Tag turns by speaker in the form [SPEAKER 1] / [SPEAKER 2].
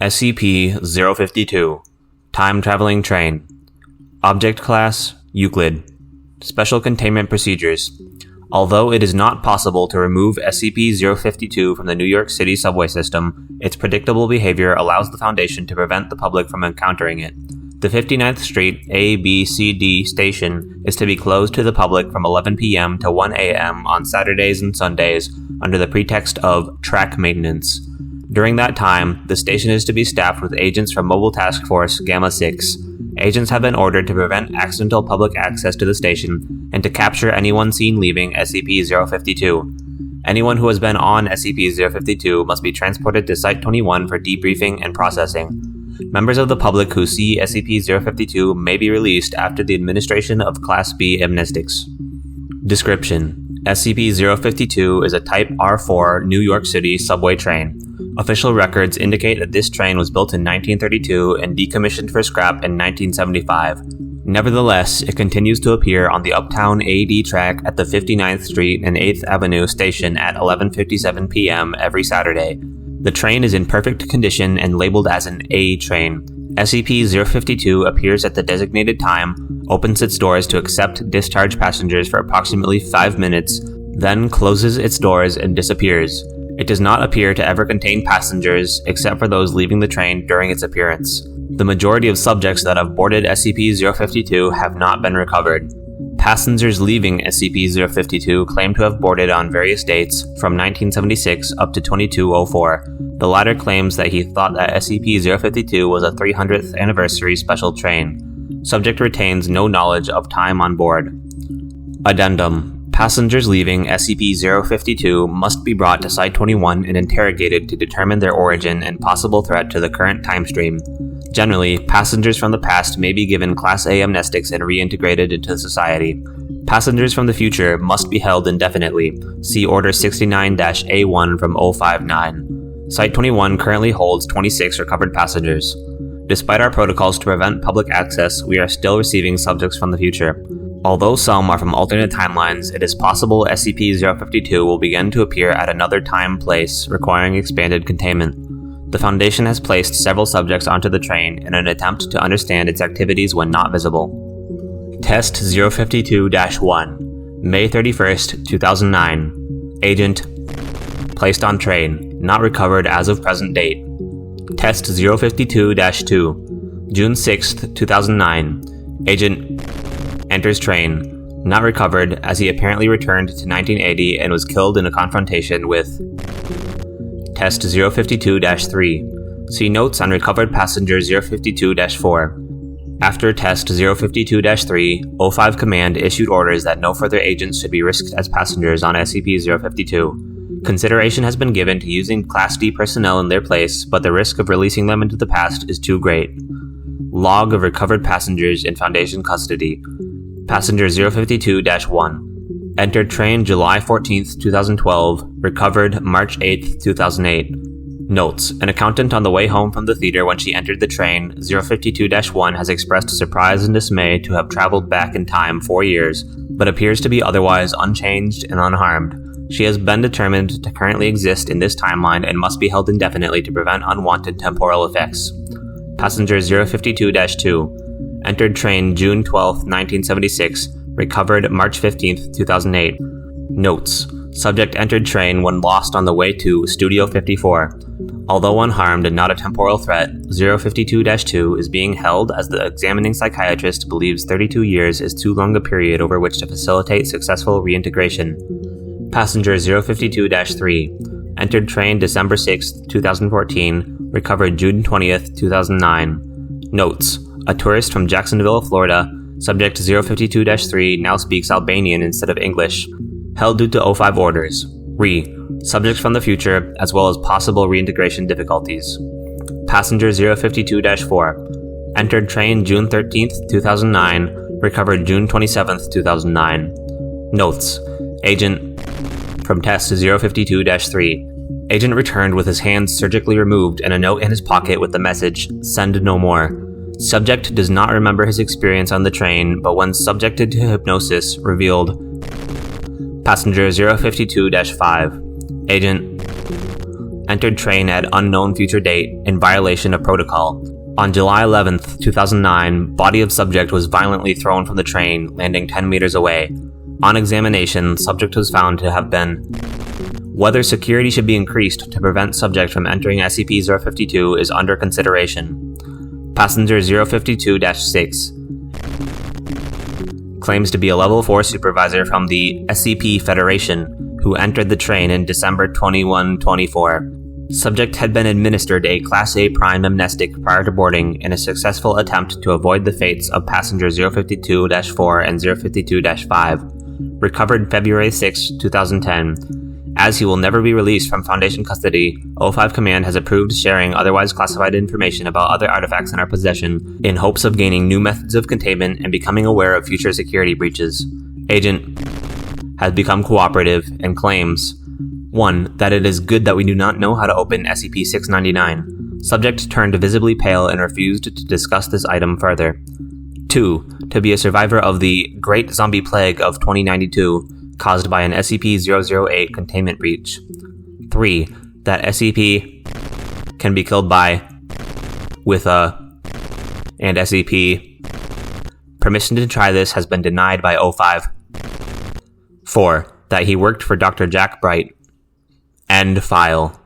[SPEAKER 1] SCP-052 Time-Traveling Train. Object Class Euclid. Special Containment Procedures. Although it is not possible to remove SCP-052 from the New York City subway system, its predictable behavior allows the Foundation to prevent the public from encountering it. The 59th Street A-B-C-D station is to be closed to the public from 11 p.m. to 1 a.m. on Saturdays and Sundays under the pretext of track maintenance. During that time, the station is to be staffed with agents from Mobile Task Force Gamma-6. Agents have been ordered to prevent accidental public access to the station and to capture anyone seen leaving SCP-052. Anyone who has been on SCP-052 must be transported to Site-21 for debriefing and processing. Members of the public who see SCP-052 may be released after the administration of Class B amnestics. Description: SCP-052 is a Type R4 New York City subway train. Official records indicate that this train was built in 1932 and decommissioned for scrap in 1975. Nevertheless, it continues to appear on the Uptown AD track at the 59th Street and 8th Avenue station at 11:57 p.m. every Saturday. The train is in perfect condition and labeled as an A train. SCP-052 appears at the designated time, opens its doors to accept discharge passengers for approximately 5 minutes, then closes its doors and disappears. It does not appear to ever contain passengers, except for those leaving the train during its appearance. The majority of subjects that have boarded SCP-052 have not been recovered. Passengers leaving SCP-052 claim to have boarded on various dates, from 1976 up to 2204. The latter claims that he thought that SCP-052 was a 300th anniversary special train. Subject retains no knowledge of time on board. Addendum: Passengers leaving SCP-052 must be brought to Site-21 and interrogated to determine their origin and possible threat to the current time stream. Generally, passengers from the past may be given Class A amnestics and reintegrated into society. Passengers from the future must be held indefinitely. See Order 69-A1 from 059. Site-21 currently holds 26 recovered passengers. Despite our protocols to prevent public access, we are still receiving subjects from the future. Although some are from alternate timelines, it is possible SCP-052 will begin to appear at another time-place, requiring expanded containment. The Foundation has placed several subjects onto the train in an attempt to understand its activities when not visible. Test 052-1, May 31st, 2009. Agent placed on train, not recovered as of present date. Test 052-2, June 6th, 2009. Agent enters train, not recovered as he apparently returned to 1980 and was killed in a confrontation with. Test 052-3. See notes on recovered passenger 052-4. After Test 052-3, O5 Command issued orders that no further agents should be risked as passengers on SCP-052. Consideration has been given to using Class D personnel in their place, but the risk of releasing them into the past is too great. Log of recovered passengers in Foundation custody. Passenger 052-1. Entered train July 14th, 2012. Recovered March 8th, 2008. Notes: An accountant on the way home from the theater when she entered the train, 052-1 has expressed surprise and dismay to have traveled back in time 4 years, but appears to be otherwise unchanged and unharmed. She has been determined to currently exist in this timeline and must be held indefinitely to prevent unwanted temporal effects. Passenger 052-2. Entered train June 12, 1976. Recovered March 15, 2008. Notes: Subject entered train when lost on the way to Studio 54. Although unharmed and not a temporal threat, 052-2 is being held as the examining psychiatrist believes 32 years is too long a period over which to facilitate successful reintegration. Passenger 052-3. Entered train December 6, 2014. Recovered June 20th, 2009. Notes: A tourist from Jacksonville, Florida, subject 052-3 now speaks Albanian instead of English. Held due to O5 orders. Subjects from the future, as well as possible reintegration difficulties. Passenger 052-4. Entered train June 13th, 2009. Recovered June 27th, 2009. Notes: Agent from Test 052-3. Agent returned with his hands surgically removed and a note in his pocket with the message, "Send no more." Subject does not remember his experience on the train, but when subjected to hypnosis, revealed. Passenger 052-5. Agent entered train at unknown future date in violation of protocol. On July 11th, 2009, body of subject was violently thrown from the train, landing 10 meters away. On examination, subject was found to have been. Whether security should be increased to prevent subject from entering SCP-052 is under consideration. Passenger 052-6 claims to be a Level 4 supervisor from the SCP Federation who entered the train in December 2124. Subject had been administered a Class A prime amnestic prior to boarding in a successful attempt to avoid the fates of passenger 052-4 and 052-5. Recovered February 6, 2010. As he will never be released from Foundation custody, O5 Command has approved sharing otherwise classified information about other artifacts in our possession in hopes of gaining new methods of containment and becoming aware of future security breaches. Agent has become cooperative and claims 1. That it is good that we do not know how to open SCP-699. Subject turned visibly pale and refused to discuss this item further. 2. To be a survivor of the Great Zombie Plague of 2092, caused by an SCP-008 containment breach. 3. That SCP can be killed by, with a, and SCP. Permission to try this has been denied by O5. 4. That he worked for Dr. Jack Bright. End file.